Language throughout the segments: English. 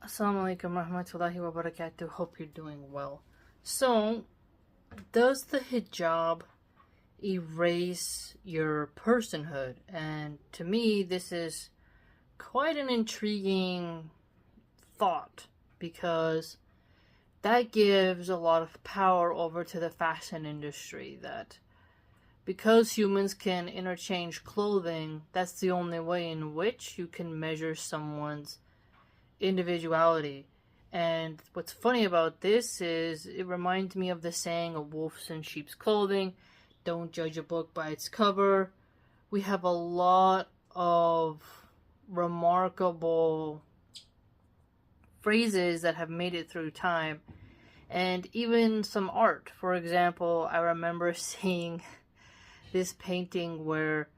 Assalamu alaikum warahmatullahi wabarakatuh. Hope you're doing well. So, does the hijab erase your personhood? And to me, this is quite an intriguing thought because that gives a lot of power over to the fashion industry that because humans can interchange clothing, that's the only way in which you can measure someone's individuality. And what's funny about this is it reminds me of the saying, a wolf's in sheep's clothing, don't judge a book by its cover. We have a lot of remarkable phrases that have made it through time, and even some art. For example, I remember seeing this painting where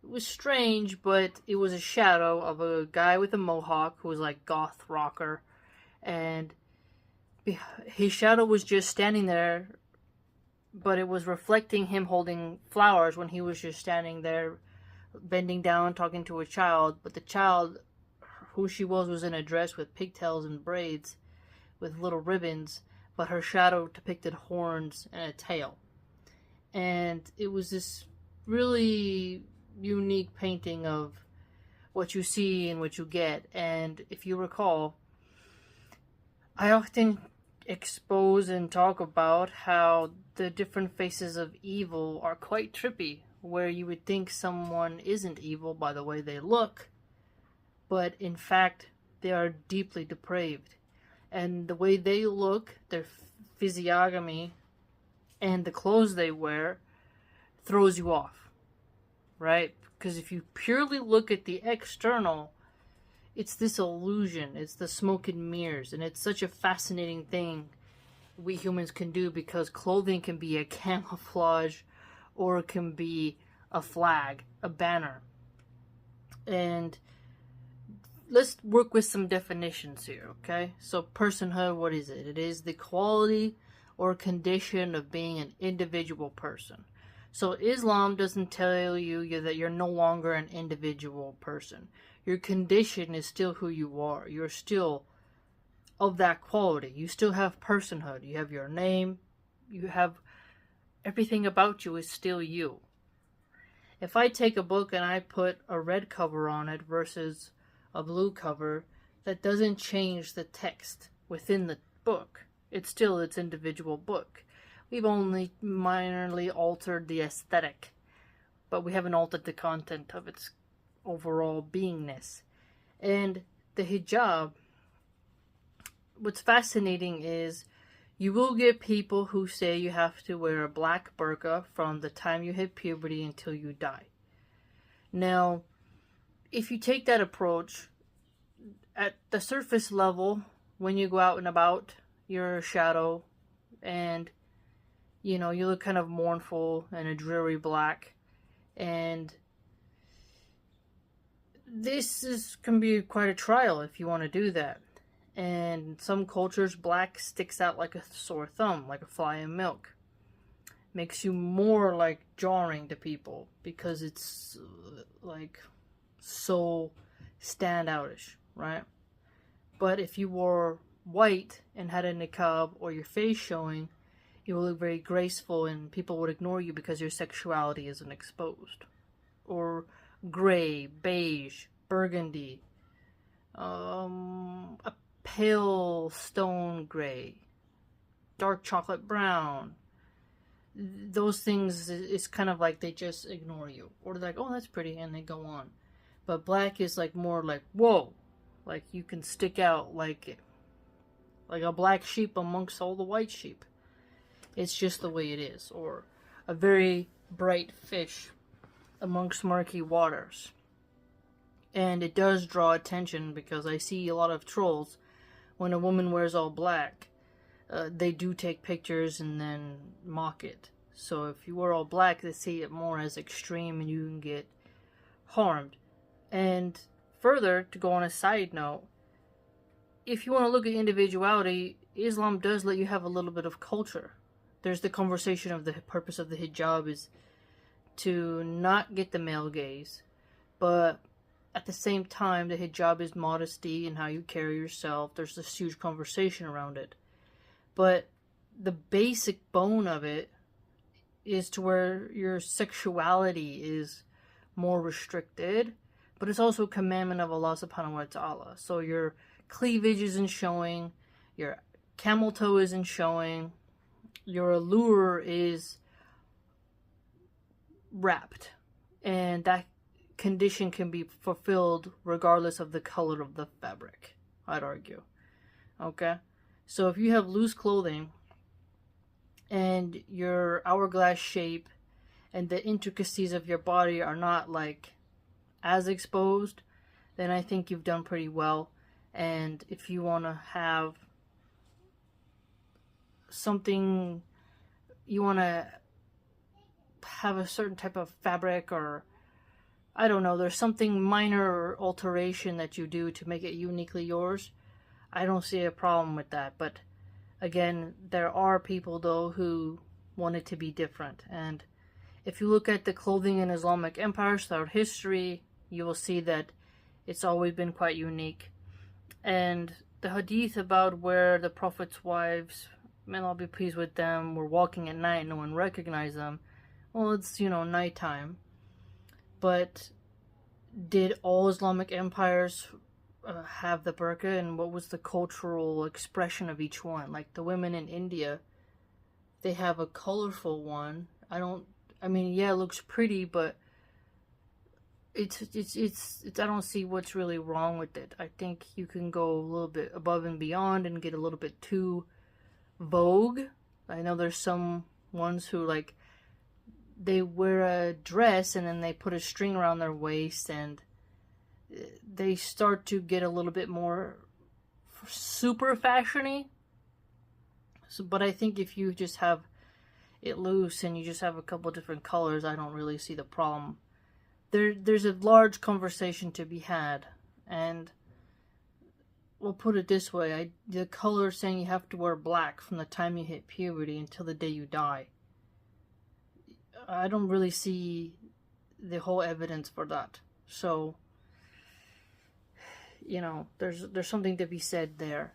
it was strange, but it was a shadow of a guy with a mohawk who was like goth rocker, and his shadow was just standing there, but it was reflecting him holding flowers when he was just standing there, bending down, talking to a child. But the child, who she was in a dress with pigtails and braids, with little ribbons, but her shadow depicted horns and a tail. And it was this really unique painting of what you see and what you get. And if you recall, I often expose and talk about how the different faces of evil are quite trippy, where you would think someone isn't evil by the way they look, but in fact they are deeply depraved. And the way they look, their physiognomy, and the clothes they wear throws you off, right? Because if you purely look at the external, it's this illusion, it's the smoke and mirrors, and it's such a fascinating thing we humans can do, because clothing can be a camouflage or it can be a flag, a banner. And let's work with some definitions here, okay? So personhood, what is it? It is the quality or condition of being an individual person. So Islam doesn't tell you that you're no longer an individual person. Your condition is still who you are. You're still of that quality. You still have personhood. You have your name. You have everything about you is still you. If I take a book and I put a red cover on it versus a blue cover, that doesn't change the text within the book. It's still its individual book. We've only minorly altered the aesthetic, but we haven't altered the content of its overall beingness. And the hijab, what's fascinating is you will get people who say you have to wear a black burqa from the time you hit puberty until you die. Now, if you take that approach, at the surface level, when you go out and about, you're a shadow, and you look kind of mournful in a dreary black, and can be quite a trial if you want to do that. And in some cultures, black sticks out like a sore thumb, like a fly in milk. Makes you more like jarring to people because it's like so standoutish, right? But if you wore white and had a niqab or your face showing, you will look very graceful and people would ignore you because your sexuality isn't exposed. Or gray, beige, burgundy, a pale stone gray, dark chocolate brown. Those things is kind of like they just ignore you. Or they're like, oh, that's pretty, and they go on. But black is like more like, whoa, like you can stick out like a black sheep amongst all the white sheep. It's just the way it is. Or a very bright fish amongst murky waters. And it does draw attention because I see a lot of trolls when a woman wears all black. They do take pictures and then mock it. So if you wear all black, they see it more as extreme and you can get harmed. And further, to go on a side note, if you want to look at individuality, Islam does let you have a little bit of culture. There's the conversation of the purpose of the hijab is to not get the male gaze, but at the same time, the hijab is modesty and how you carry yourself. There's this huge conversation around it. But the basic bone of it is to where your sexuality is more restricted, but it's also a commandment of Allah subhanahu wa ta'ala. So your cleavage isn't showing, your camel toe isn't showing, your allure is wrapped, and that condition can be fulfilled regardless of the color of the fabric, I'd argue. Okay? So if you have loose clothing and your hourglass shape and the intricacies of your body are not like as exposed, then I think you've done pretty well. And if you want to have something, you want to have a certain type of fabric, or I don't know, there's something minor alteration that you do to make it uniquely yours, I don't see a problem with that. But again, there are people though who want it to be different. And if you look at the clothing in Islamic empires throughout history, you will see that it's always been quite unique. And the hadith about where the Prophet's wives, may Allah be pleased with them, were walking at night and no one recognized them, well, it's, nighttime. But did all Islamic empires have the burqa, and what was the cultural expression of each one? Like the women in India, they have a colorful one. I mean, yeah, it looks pretty, but it's I don't see what's really wrong with it. I think you can go a little bit above and beyond and get a little bit too vogue. I know there's some ones who like they wear a dress and then they put a string around their waist and they start to get a little bit more super fashiony. So, but I think if you just have it loose and you just have a couple different colors, I don't really see the problem. There's a large conversation to be had, and we'll put it this way: the color saying you have to wear black from the time you hit puberty until the day you die, I don't really see the whole evidence for that. So, there's something to be said there.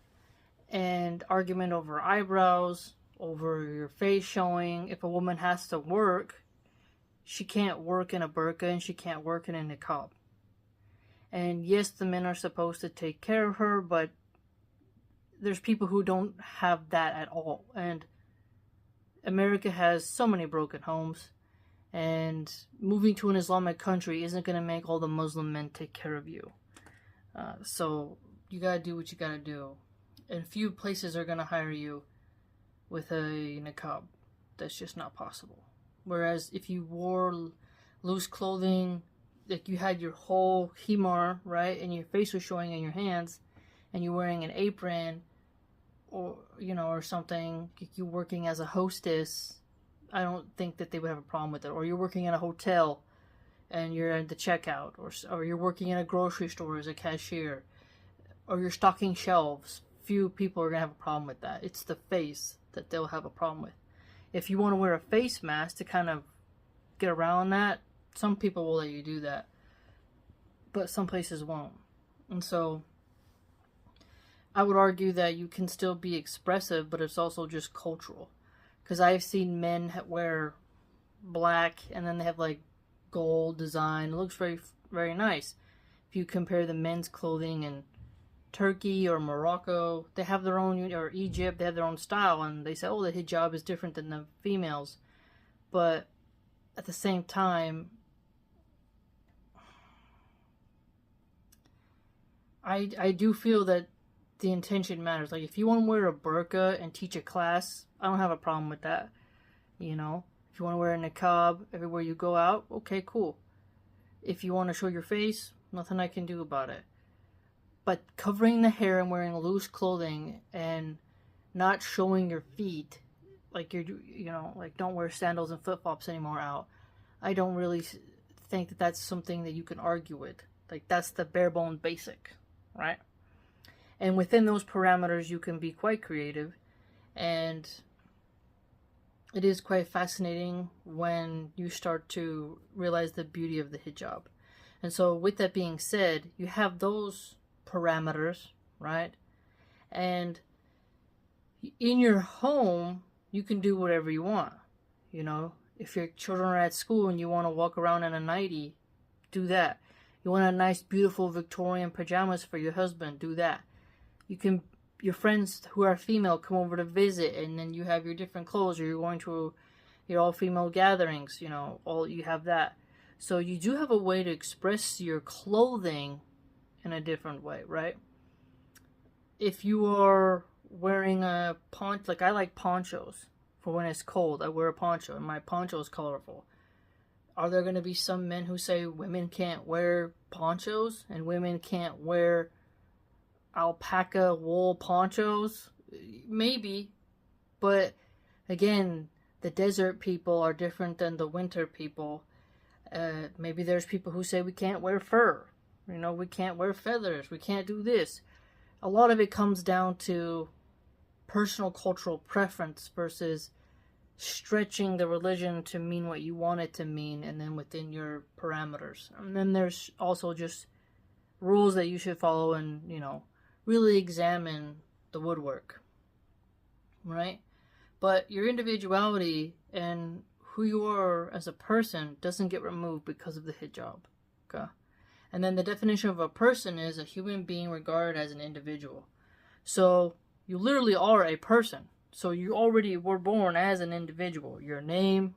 And argument over eyebrows, over your face showing. If a woman has to work, she can't work in a burqa and she can't work in a niqab. And yes, the men are supposed to take care of her, but there's people who don't have that at all. And America has so many broken homes, and moving to an Islamic country isn't going to make all the Muslim men take care of you. So you gotta do what you gotta do. And few places are gonna hire you with a niqab. That's just not possible. Whereas if you wore loose clothing, like you had your whole himar, right, and your face was showing in your hands, and you're wearing an apron, or or something, like you're working as a hostess, I don't think that they would have a problem with it. Or you're working in a hotel and you're at the checkout, or you're working in a grocery store as a cashier, or you're stocking shelves. Few people are going to have a problem with that. It's the face that they'll have a problem with. If you want to wear a face mask to kind of get around that, some people will let you do that, but some places won't. And so I would argue that you can still be expressive, but it's also just cultural. Because I've seen men wear black and then they have like gold design. It looks very, very nice. If you compare the men's clothing in Turkey or Morocco, they have their own, or Egypt, they have their own style, and they say, oh, the hijab is different than the females. But at the same time, I do feel that the intention matters. Like, if you want to wear a burqa and teach a class, I don't have a problem with that. If you want to wear a niqab everywhere you go out, okay, cool. If you want to show your face, nothing I can do about it. But covering the hair and wearing loose clothing and not showing your feet, like like don't wear sandals and flip-flops anymore out, I don't really think that that's something that you can argue with. Like, that's the bare bone basic, right? And within those parameters, you can be quite creative. And it is quite fascinating when you start to realize the beauty of the hijab. And so with that being said, you have those parameters, right? And in your home, you can do whatever you want. You know, if your children are at school and you want to walk around in a nightie, do that. You want a nice, beautiful Victorian pajamas for your husband, do that. You can, your friends who are female come over to visit, and then you have your different clothes, or you're going to your all-female gatherings, you know, you have that. So you do have a way to express your clothing in a different way, right? If you are wearing a poncho, like I like ponchos for when it's cold. I wear a poncho, and my poncho is colorful. Are there going to be some men who say women can't wear ponchos and women can't wear alpaca wool ponchos? Maybe, but again, the desert people are different than the winter people. Maybe there's people who say we can't wear fur. You know, we can't wear feathers. We can't do this. A lot of it comes down to personal cultural preference versus stretching the religion to mean what you want it to mean, and then within your parameters. And then there's also just rules that you should follow, and, you know, really examine the woodwork, right? But your individuality and who you are as a person doesn't get removed because of the hijab, okay? And then the definition of a person is a human being regarded as an individual. So you literally are a person. So you already were born as an individual. Your name,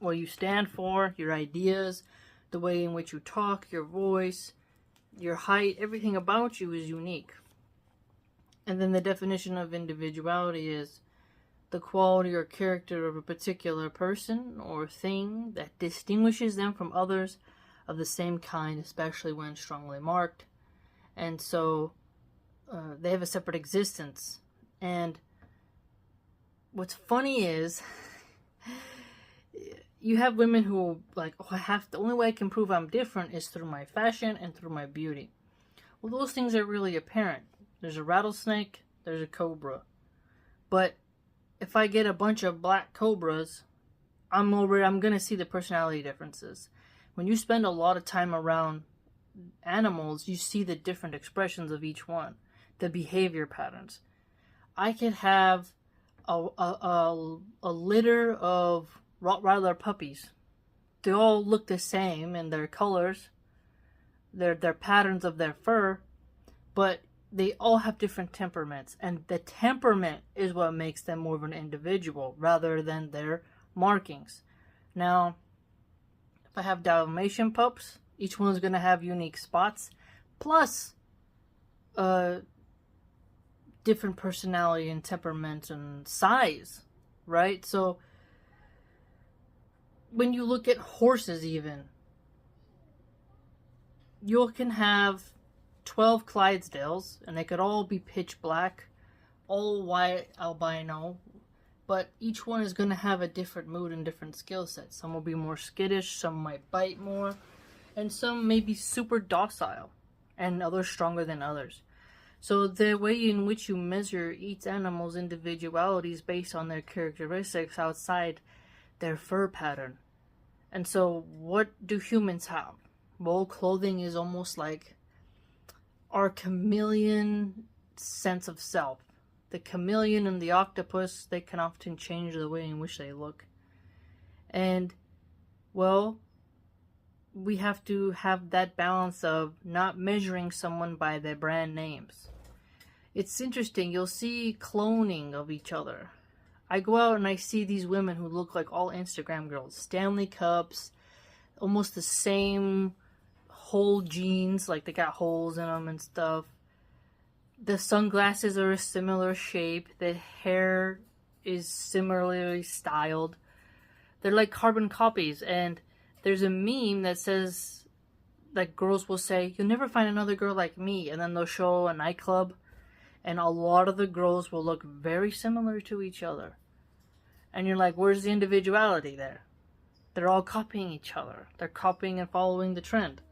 what you stand for, your ideas, the way in which you talk, your voice, your height, everything about you is unique. And then the definition of individuality is the quality or character of a particular person or thing that distinguishes them from others of the same kind, especially when strongly marked. And so they have a separate existence. And what's funny is you have women who like, oh, the only way I can prove I'm different is through my fashion and through my beauty. Well, those things are really apparent. There's a rattlesnake, there's a cobra. But if I get a bunch of black cobras, I'm gonna see the personality differences. When you spend a lot of time around animals, you see the different expressions of each one, the behavior patterns. I could have a litter of Rottweiler puppies. They all look the same in their colors, their patterns of their fur, but they all have different temperaments, and the temperament is what makes them more of an individual rather than their markings. Now, if I have Dalmatian pups, each one's going to have unique spots, plus different personality and temperament and size, right? So when you look at horses even, you can have 12 Clydesdales, and they could all be pitch black, all white albino, but each one is going to have a different mood and different skill set. Some will be more skittish, some might bite more, and some may be super docile, and others stronger than others. So the way in which you measure each animal's individuality is based on their characteristics outside their fur pattern. And so what do humans have? Well, clothing is almost like our chameleon sense of self. The chameleon and the octopus, they can often change the way in which they look. And, well, we have to have that balance of not measuring someone by their brand names. It's interesting, you'll see cloning of each other. I go out and I see these women who look like all Instagram girls. Stanley Cups, almost the same whole jeans, like they got holes in them and stuff. The sunglasses are a similar shape. The hair is similarly styled. They're like carbon copies. And there's a meme that says, like, girls will say, "You'll never find another girl like me." And then they'll show a nightclub, and a lot of the girls will look very similar to each other. And you're like, where's the individuality there? They're all copying each other. They're copying and following the trend.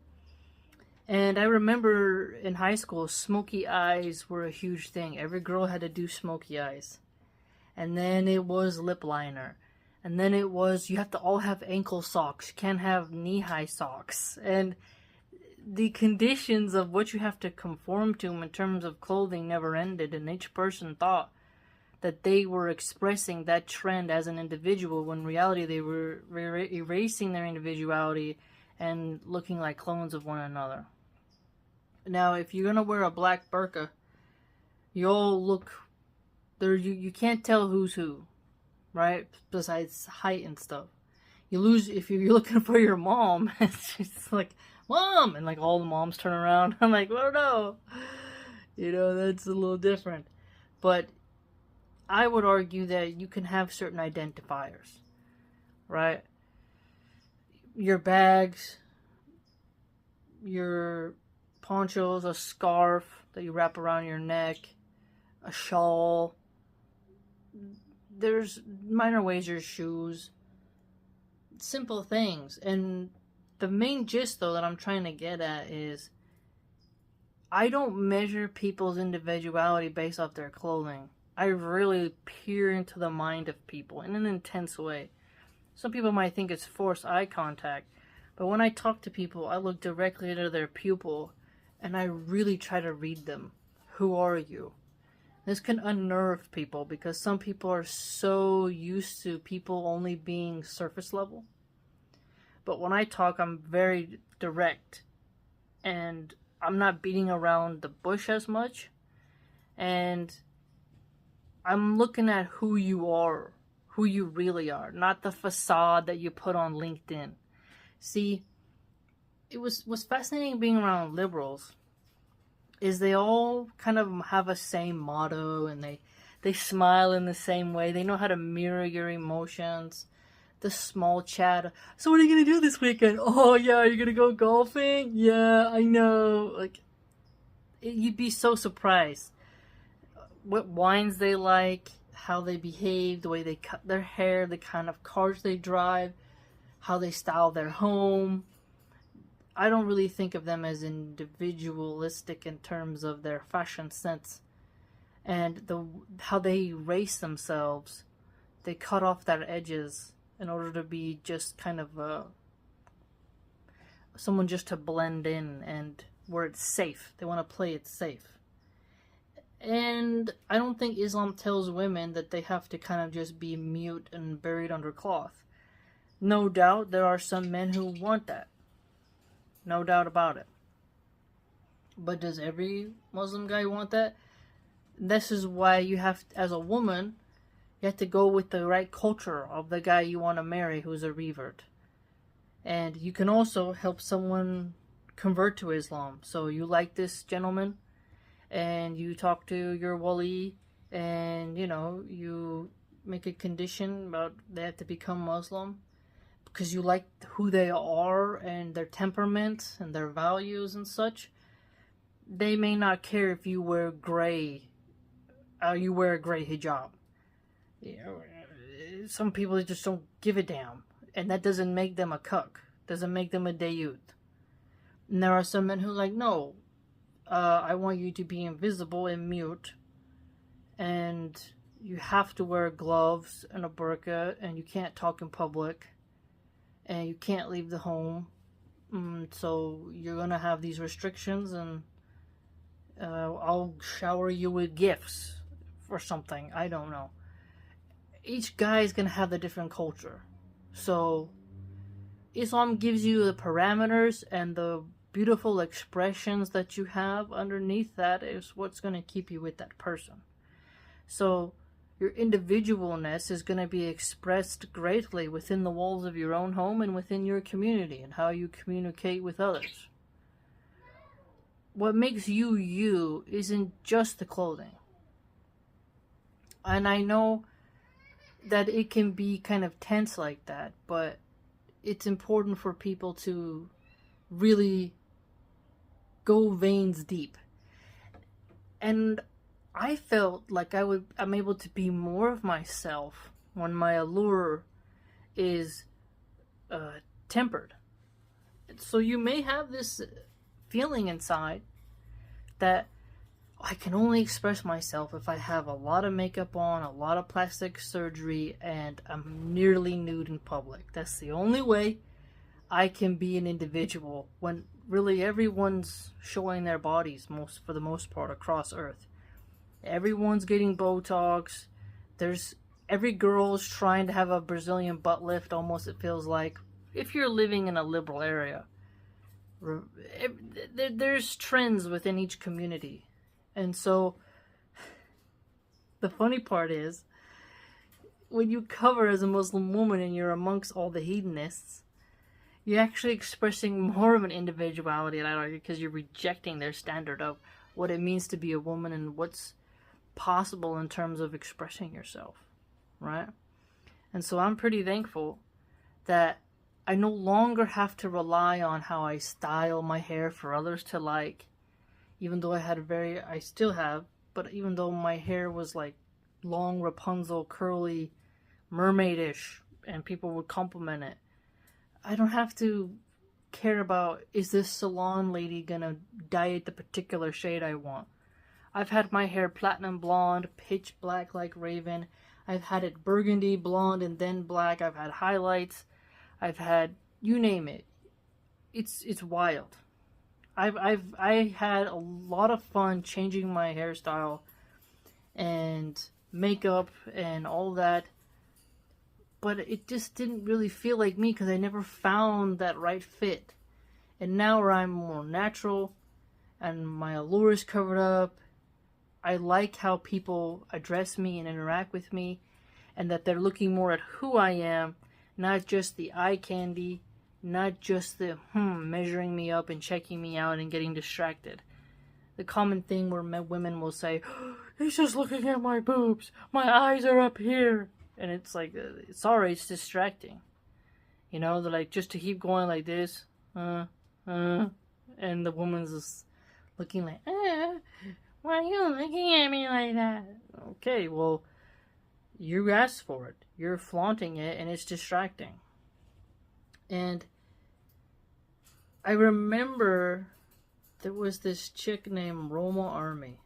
And I remember in high school, smoky eyes were a huge thing. Every girl had to do smoky eyes. And then it was lip liner. And then it was, you have to all have ankle socks. You can't have knee-high socks. And the conditions of what you have to conform to in terms of clothing never ended. And each person thought that they were expressing that trend as an individual, when in reality they were erasing their individuality and looking like clones of one another. Now, if you're going to wear a black burqa, you all look, there. You can't tell who's who, right? Besides height and stuff. You lose, if you're looking for your mom, it's just like, Mom! And like all the moms turn around. I'm like, oh no! You know, that's a little different. But I would argue that you can have certain identifiers, right? Your bags, your ponchos, a scarf that you wrap around your neck, a shawl. There's minor ways, your shoes. Simple things. And the main gist, though, that I'm trying to get at is I don't measure people's individuality based off their clothing. I really peer into the mind of people in an intense way. Some people might think it's forced eye contact, but when I talk to people, I look directly into their pupil and I really try to read them. Who are you? This can unnerve people because some people are so used to people only being surface level. But when I talk, I'm very direct and I'm not beating around the bush as much. And I'm looking at who you are, who you really are, not the facade that you put on LinkedIn. See, it was fascinating being around liberals is they all kind of have a same motto and they smile in the same way. They know how to mirror your emotions. The small chat. So what are you going to do this weekend? Oh yeah, you're going to go golfing? Yeah, I know. Like, you'd be so surprised. What wines they like, how they behave, the way they cut their hair, the kind of cars they drive, how they style their home. I don't really think of them as individualistic in terms of their fashion sense. And how they erase themselves. They cut off their edges in order to be just kind of someone just to blend in and where it's safe. They want to play it safe. And I don't think Islam tells women that they have to kind of just be mute and buried under cloth. No doubt there are some men who want that. No doubt about it. But does every Muslim guy want that? This is why you have, as a woman, you have to go with the right culture of the guy you want to marry who's a revert. And you can also help someone convert to Islam. So you like this gentleman, and you talk to your wali, and you make a condition about they have to become Muslim because you like who they are and their temperament and their values and such. They may not care if you wear gray, you wear a gray hijab. Some people just don't give a damn, and that doesn't make them a cuck, doesn't make them a dayut. And there are some men who are like, no, I want you to be invisible and mute, and you have to wear gloves and a burqa, and you can't talk in public, and you can't leave the home, so you're gonna have these restrictions, and I'll shower you with gifts or something, I don't know. Each guy is gonna have a different culture, so Islam gives you the parameters, and the beautiful expressions that you have underneath that is what's going to keep you with that person. So your individualness is going to be expressed greatly within the walls of your own home and within your community and how you communicate with others. What makes you you isn't just the clothing. And I know that it can be kind of tense like that, but it's important for people to really go veins deep. And I felt like I'm able to be more of myself when my allure is tempered. So you may have this feeling inside that, I can only express myself if I have a lot of makeup on, a lot of plastic surgery, and I'm nearly nude in public. That's the only way I can be an individual when really everyone's showing their bodies for the most part across Earth. Everyone's getting Botox. Every girl's trying to have a Brazilian butt lift, almost, it feels like, if you're living in a liberal area. There's trends within each community. And so, the funny part is, when you cover as a Muslim woman and you're amongst all the hedonists, you're actually expressing more of an individuality, and I argue, because you're rejecting their standard of what it means to be a woman and what's possible in terms of expressing yourself, right? And so I'm pretty thankful that I no longer have to rely on how I style my hair for others to like. Even though I still have, but even though my hair was like long, Rapunzel, curly, mermaidish, and people would compliment it, I don't have to care about, is this salon lady gonna dye it the particular shade I want? I've had my hair platinum blonde, pitch black like Raven. I've had it burgundy, blonde, and then black. I've had highlights. I've had, you name it. It's wild. I had a lot of fun changing my hairstyle and makeup and all that, but it just didn't really feel like me because I never found that right fit. And now where I'm more natural and my allure is covered up, I like how people address me and interact with me, and that they're looking more at who I am, not just the eye candy, not just the measuring me up and checking me out and getting distracted. The common thing where women will say, oh, he's just looking at my boobs, my eyes are up here, and it's like, sorry, it's distracting. You know, they're like, just to keep going like this, and the woman's just looking like, why are you looking at me like that? Okay, well, you asked for it, you're flaunting it, and it's distracting. And I remember there was this chick named Roma Army.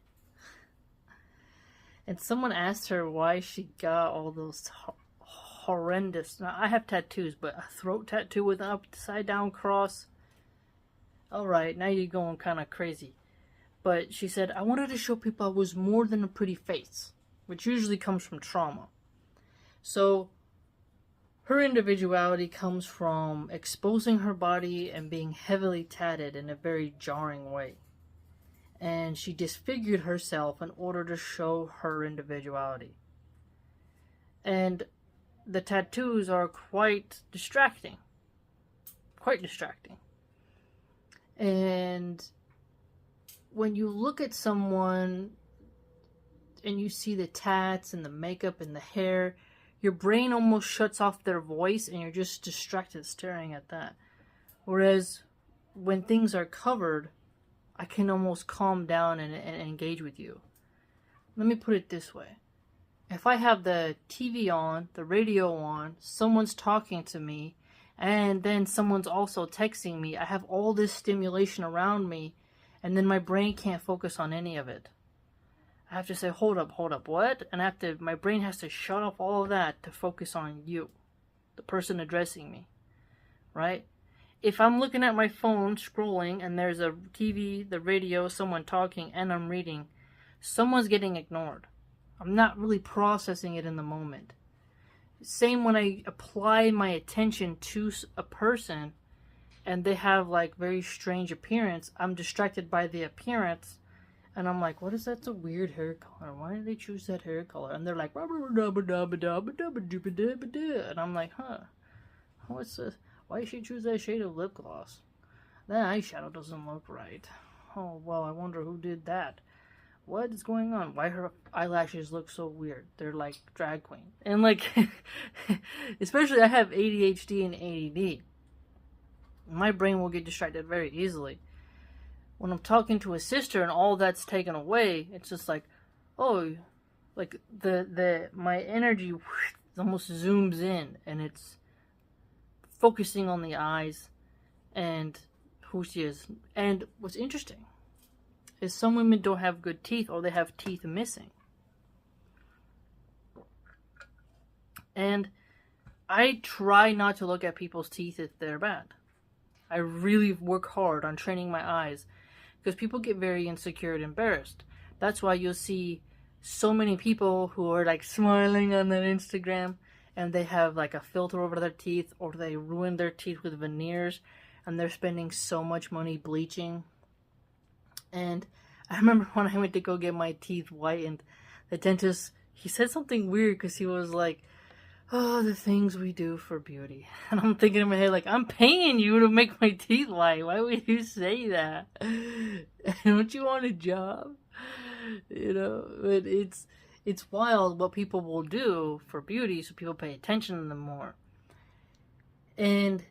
And someone asked her why she got all those horrendous... Now, I have tattoos, but a throat tattoo with an upside down cross. Alright, now you're going kind of crazy. But she said, I wanted to show people I was more than a pretty face, which usually comes from trauma. So her individuality comes from exposing her body and being heavily tatted in a very jarring way. And she disfigured herself in order to show her individuality. And the tattoos are quite distracting. Quite distracting. And when you look at someone and you see the tats and the makeup and the hair, your brain almost shuts off their voice and you're just distracted staring at that. Whereas when things are covered, I can almost calm down and engage with you. Let me put it this way. If I have the TV on, the radio on, someone's talking to me, and then someone's also texting me, I have all this stimulation around me, and then my brain can't focus on any of it. I have to say, hold up, what? And my brain has to shut off all of that to focus on you, the person addressing me, right? If I'm looking at my phone, scrolling, and there's a TV, the radio, someone talking, and I'm reading, someone's getting ignored. I'm not really processing it in the moment. Same when I apply my attention to a person, and they have like very strange appearance, I'm distracted by the appearance, and I'm like, what is that? It's a weird hair color. Why did they choose that hair color? And they're like, and I'm like, what's this? Why did she choose that shade of lip gloss? That eyeshadow doesn't look right. Oh, well, I wonder who did that. What is going on? Why her eyelashes look so weird? They're like drag queen. And like, especially I have ADHD and ADD. My brain will get distracted very easily. When I'm talking to a sister and all that's taken away, it's just like, oh, like my energy almost zooms in and it's focusing on the eyes and who she is. And what's interesting is some women don't have good teeth, or they have teeth missing. And I try not to look at people's teeth if they're bad. I really work hard on training my eyes, because people get very insecure and embarrassed. That's why you'll see so many people who are like smiling on their Instagram, and they have like a filter over their teeth, or they ruin their teeth with veneers, and they're spending so much money bleaching. And I remember when I went to go get my teeth whitened, the dentist, he said something weird, because he was like, oh, the things we do for beauty. And I'm thinking in my head, like, I'm paying you to make my teeth white. Why would you say that? Don't you want a job? You know, but it's wild what people will do for beauty, so people pay attention to them more. And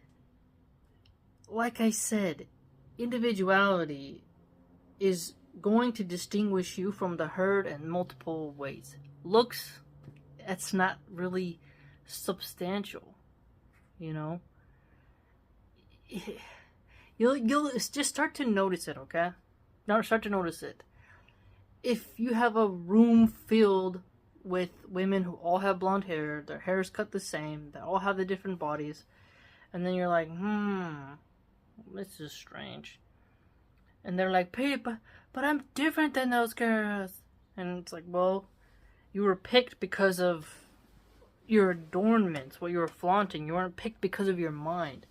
like I said, individuality is going to distinguish you from the herd in multiple ways. Looks, that's not really substantial, you know. You'll just start to notice it, okay? Now start to notice it. If you have a room filled with women who all have blonde hair, their hair is cut the same, they all have the different bodies, and then you're like, this is strange. And they're like, hey, but I'm different than those girls. And it's like, well, you were picked because of your adornments, what you were flaunting. You weren't picked because of your mind.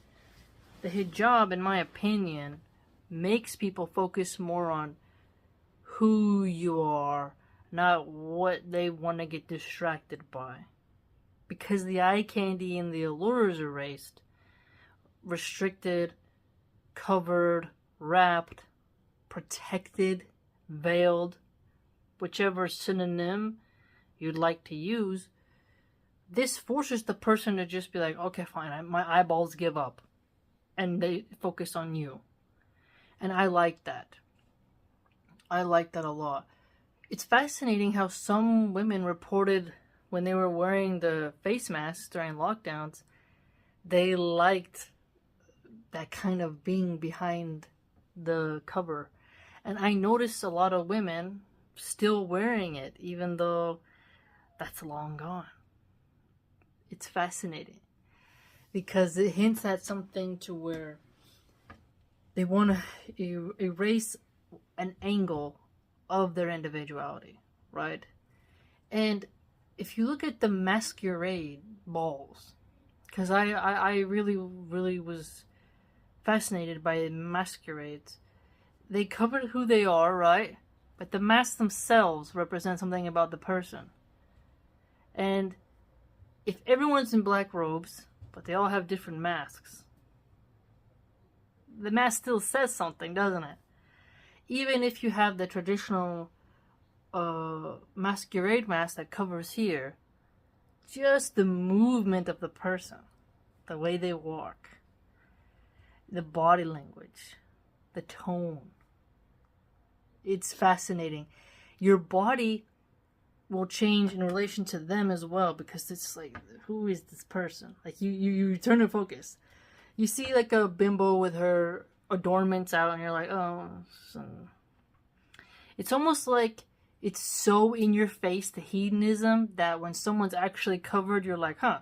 The hijab, in my opinion, makes people focus more on who you are, not what they want to get distracted by. Because the eye candy and the allure is erased, restricted, covered, wrapped, protected, veiled, whichever synonym you'd like to use. This forces the person to just be like, okay, fine, my eyeballs give up. And they focus on you. And I like that. I like that a lot. It's fascinating how some women reported when they were wearing the face masks during lockdowns, they liked that kind of being behind the cover. And I noticed a lot of women still wearing it, even though that's long gone. It's fascinating because it hints at something to where they want to erase an angle of their individuality, right? And if you look at the masquerade balls, because I really was fascinated by masquerades. They covered who they are, right? But the masks themselves represent something about the person. And if everyone's in black robes, but they all have different masks, the mask still says something, doesn't it? Even if you have the traditional masquerade mask that covers here, just the movement of the person, the way they walk, the body language, the tone, it's fascinating. Your body will change in relation to them as well, because it's like, who is this person? Like you turn to focus. You see like a bimbo with her adornments out, and you're like, oh, it's almost like it's so in your face, the hedonism, that when someone's actually covered, you're like, huh,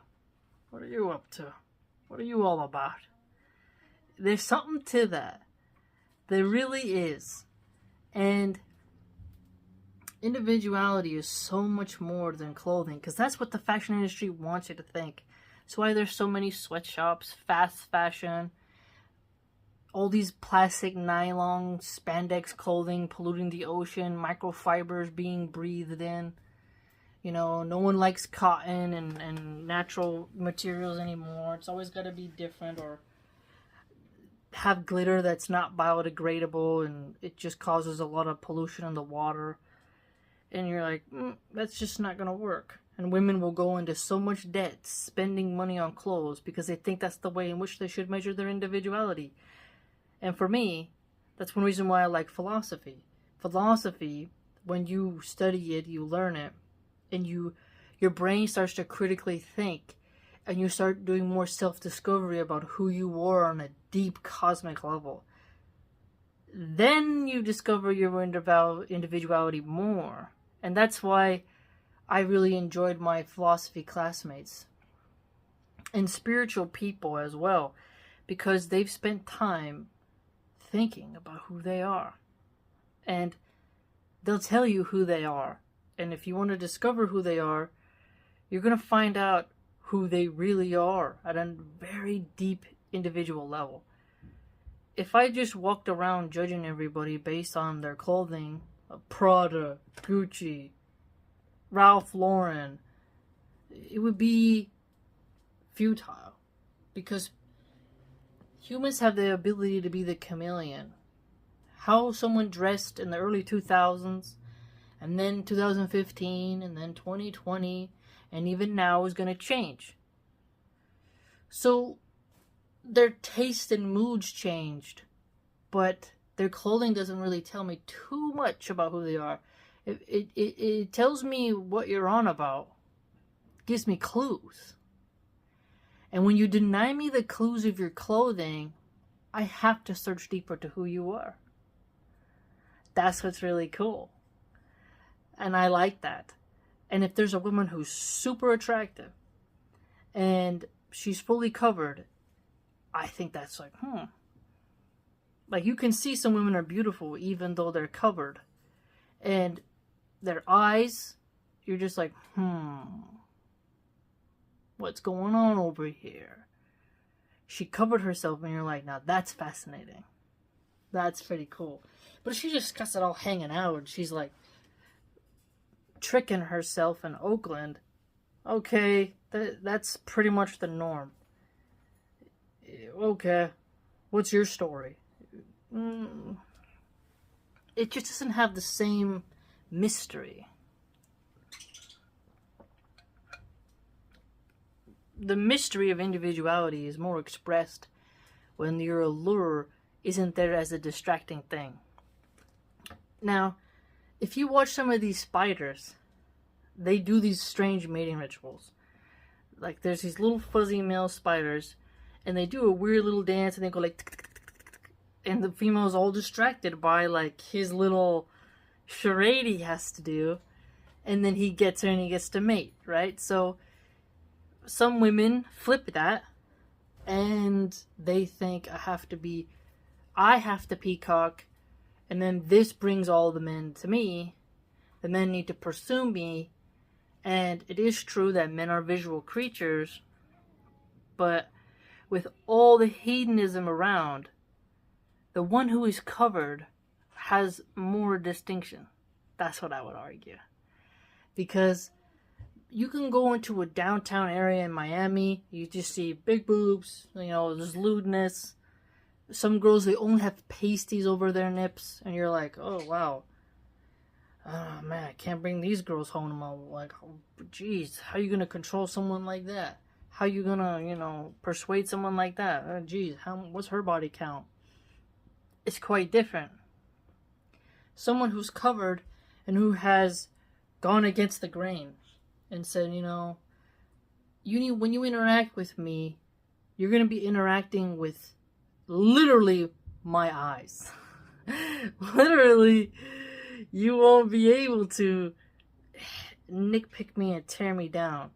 what are you up to? What are you all about? There's something to that. There really is. And individuality is so much more than clothing, because that's what the fashion industry wants you to think. That's why there's so many sweatshops, fast fashion, all these plastic, nylon, spandex clothing polluting the ocean, microfibers being breathed in. You know, no one likes cotton and natural materials anymore. It's always got to be different, or have glitter that's not biodegradable, and it just causes a lot of pollution in the water. And you're like, that's just not going to work. And women will go into so much debt spending money on clothes because they think that's the way in which they should measure their individuality. And for me, that's one reason why I like philosophy. Philosophy, when you study it, you learn it, and your brain starts to critically think, and you start doing more self-discovery about who you are on a deep cosmic level. then you discover your individuality more. And that's why I really enjoyed my philosophy classmates and spiritual people as well, because they've spent time thinking about who they are. And they'll tell you who they are. And if you want to discover who they are, you're going to find out who they really are at a very deep individual level. If I just walked around judging everybody based on their clothing, Prada, Gucci, Ralph Lauren, it would be futile, because humans have the ability to be the chameleon. How someone dressed in the early 2000s, and then 2015, and then 2020, and even now is going to change. So their taste and moods changed, but their clothing doesn't really tell me too much about who they are. It tells me what you're on about. It gives me clues. And when you deny me the clues of your clothing, I have to search deeper to who you are. That's what's really cool. And I like that. And if there's a woman who's super attractive and she's fully covered, I think that's like, Like, you can see some women are beautiful even though they're covered. And their eyes, you're just like, what's going on over here? She covered herself and you're like, now that's fascinating. That's pretty cool. But if she just got it all hanging out and she's like tricking herself in Oakland, okay, that's pretty much the norm. Okay, what's your story? It just doesn't have the same mystery. The mystery of individuality is more expressed when your allure isn't there as a distracting thing. Now, if you watch some of these spiders, they do these strange mating rituals. Like, there's these little fuzzy male spiders, and they do a weird little dance, and they go like, tick, tick, tick, tick, tick, and the female's all distracted by like his little charade he has to do, and then he gets her and he gets to mate, right? So some women flip that, and they think I have to peacock, and then this brings all the men to me. The men need to pursue me, and it is true that men are visual creatures, but with all the hedonism around, the one who is covered has more distinction. That's what I would argue. Because you can go into a downtown area in Miami, you just see big boobs, there's lewdness. Some girls, they only have pasties over their nips, and you're like, oh, wow. Oh, man, I can't bring these girls home. I'm like, oh, geez, how are you going to control someone like that? How are you going to, persuade someone like that? Oh, geez, what's her body count? It's quite different. Someone who's covered and who has gone against the grain and said, when you interact with me, you're going to be interacting with literally my eyes. Literally, you won't be able to nitpick me and tear me down,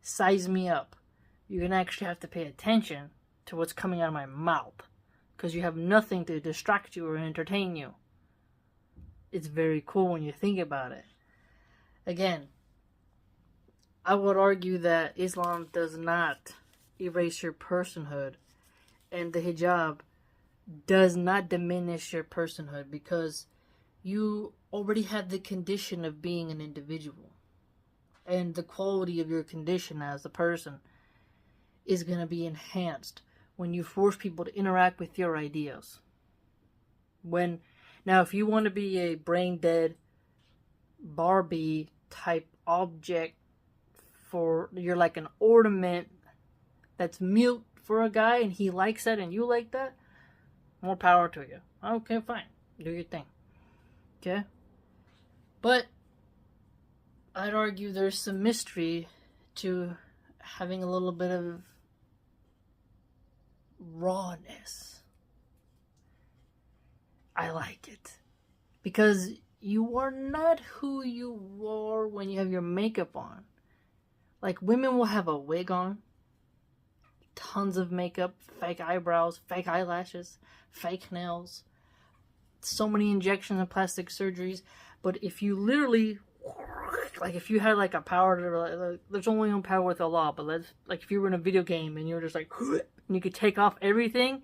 size me up. You're going to actually have to pay attention to what's coming out of my mouth, because you have nothing to distract you or entertain you. It's very cool when you think about it. Again, I would argue that Islam does not erase your personhood, and the hijab does not diminish your personhood, because you already have the condition of being an individual, and the quality of your condition as a person is going to be enhanced when you force people to interact with your ideas. Now, if you want to be a brain-dead Barbie type object, you're like an ornament that's mute for a guy, and he likes that and you like that, more power to you. Okay, fine, do your thing. Okay, but I'd argue there's some mystery to having a little bit of rawness. I like it. Because you are not who you are when you have your makeup on. Like, women will have a wig on, tons of makeup, fake eyebrows, fake eyelashes, fake nails, so many injections and plastic surgeries. But if you literally, like, if you had like a power to, like, there's only one power with a law, but let's, like, if you were in a video game and you were just like, and you could take off everything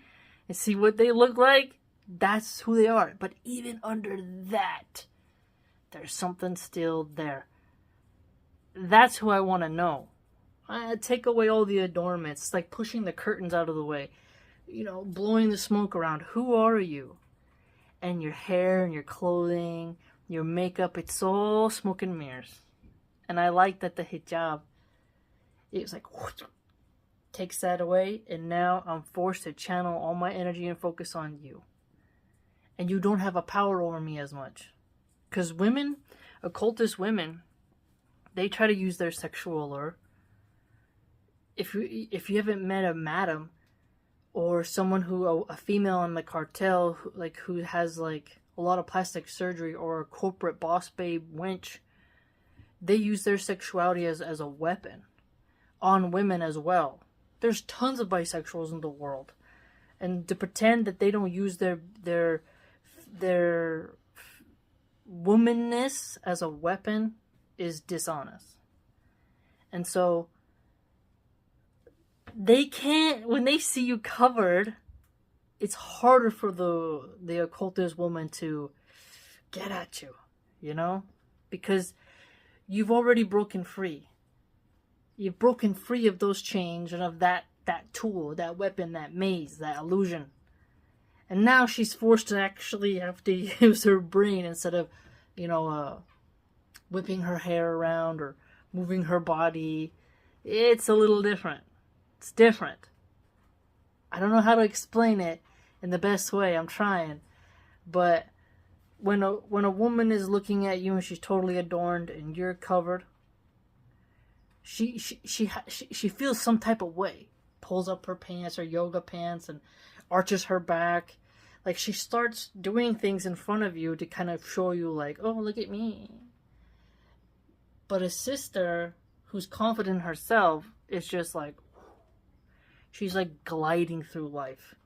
and see what they look like, that's who they are. But even under that, there's something still there. That's who I want to know. I take away all the adornments. It's like pushing the curtains out of the way. You know, blowing the smoke around. Who are you? And your hair and your clothing, your makeup, it's all smoke and mirrors. And I like that the hijab, it's like, takes that away. And now I'm forced to channel all my energy and focus on you. And you don't have a power over me as much. Because women, occultist women, they try to use their sexual allure. If you haven't met a madam or someone a female in the cartel who has like a lot of plastic surgery, or a corporate boss babe wench, they use their sexuality as a weapon on women as well. There's tons of bisexuals in the world, and to pretend that they don't use their womanness as a weapon is dishonest. And so they can't, when they see you covered, it's harder for the occultist woman to get at you, you know? Because you've already broken free. You've broken free of those chains and of that tool, that weapon, that maze, that illusion. And now she's forced to actually have to use her brain instead of, whipping her hair around or moving her body. It's a little different. It's different. I don't know how to explain it in the best way. I'm trying. But when a woman is looking at you and she's totally adorned and you're covered, she feels some type of way. Pulls up her pants, her yoga pants, and arches her back. Like, she starts doing things in front of you to kind of show you, like, oh, look at me. But a sister who's confident in herself is just like, she's like gliding through life.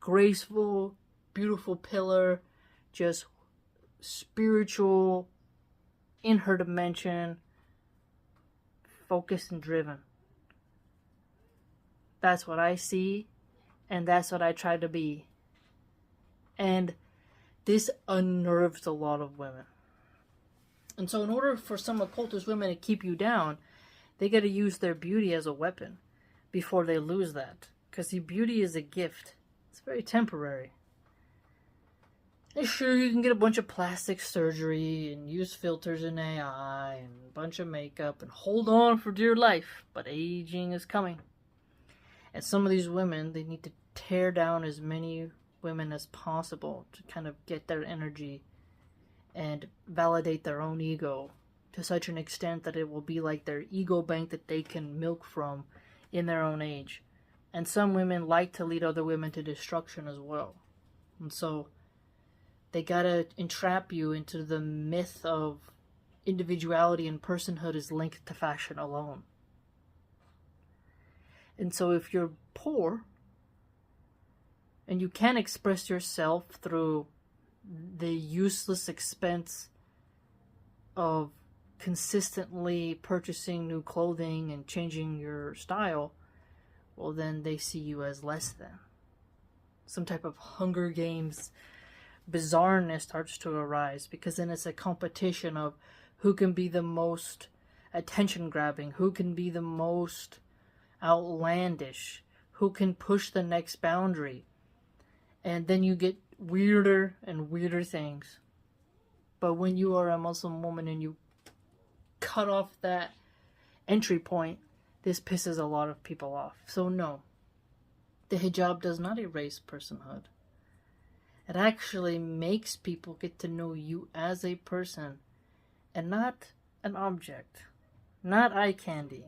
Graceful, beautiful pillar, just spiritual, in her dimension, focused and driven. That's what I see, and that's what I try to be. And this unnerves a lot of women. And so in order for some occultist women to keep you down, they got to use their beauty as a weapon before they lose that. Because the beauty is a gift. It's very temporary. And sure, you can get a bunch of plastic surgery and use filters and AI and a bunch of makeup and hold on for dear life. But aging is coming. And some of these women, they need to tear down as many women as possible to kind of get their energy and validate their own ego to such an extent that it will be like their ego bank that they can milk from in their own age. And some women like to lead other women to destruction as well. And so they gotta entrap you into the myth of individuality and personhood is linked to fashion alone. And so if you're poor and you can't express yourself through the useless expense of consistently purchasing new clothing and changing your style, well, then they see you as less than. Some type of Hunger Games bizarreness starts to arise, because then it's a competition of who can be the most attention grabbing, who can be the most outlandish, who can push the next boundary. And then you get weirder and weirder things. But when you are a Muslim woman and you cut off that entry point, this pisses a lot of people off. So no, the hijab does not erase personhood. It actually makes people get to know you as a person and not an object, not eye candy.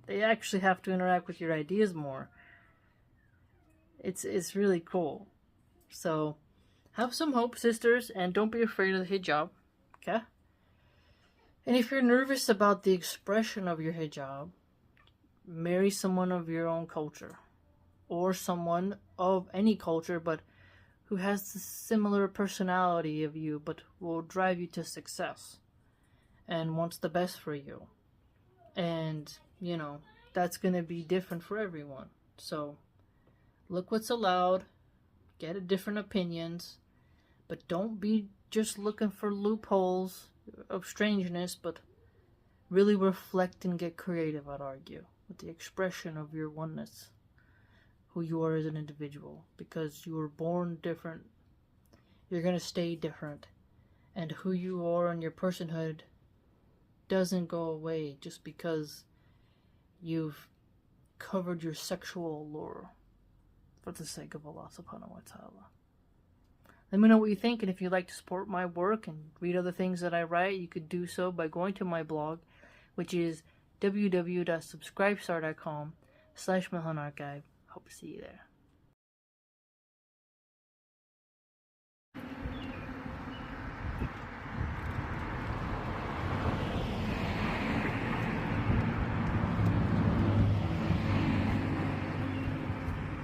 They actually have to interact with your ideas more. It's really cool. So have some hope, sisters, and don't be afraid of the hijab, okay? And if you're nervous about the expression of your hijab, marry someone of your own culture, or someone of any culture, but who has the similar personality of you, but will drive you to success and wants the best for you. And, you know, that's going to be different for everyone. So, look what's allowed, get different opinions, but don't be just looking for loopholes of strangeness, but really reflect and get creative, I'd argue, with the expression of your oneness, who you are as an individual, because you were born different, you're going to stay different, and who you are and your personhood doesn't go away just because you've covered your sexual allure for the sake of Allah subhanahu wa ta'ala. Let me know what you think, and if you'd like to support my work and read other things that I write, you could do so by going to my blog, which is www.subscribestar.com/Milahan Archive. Hope to see you there.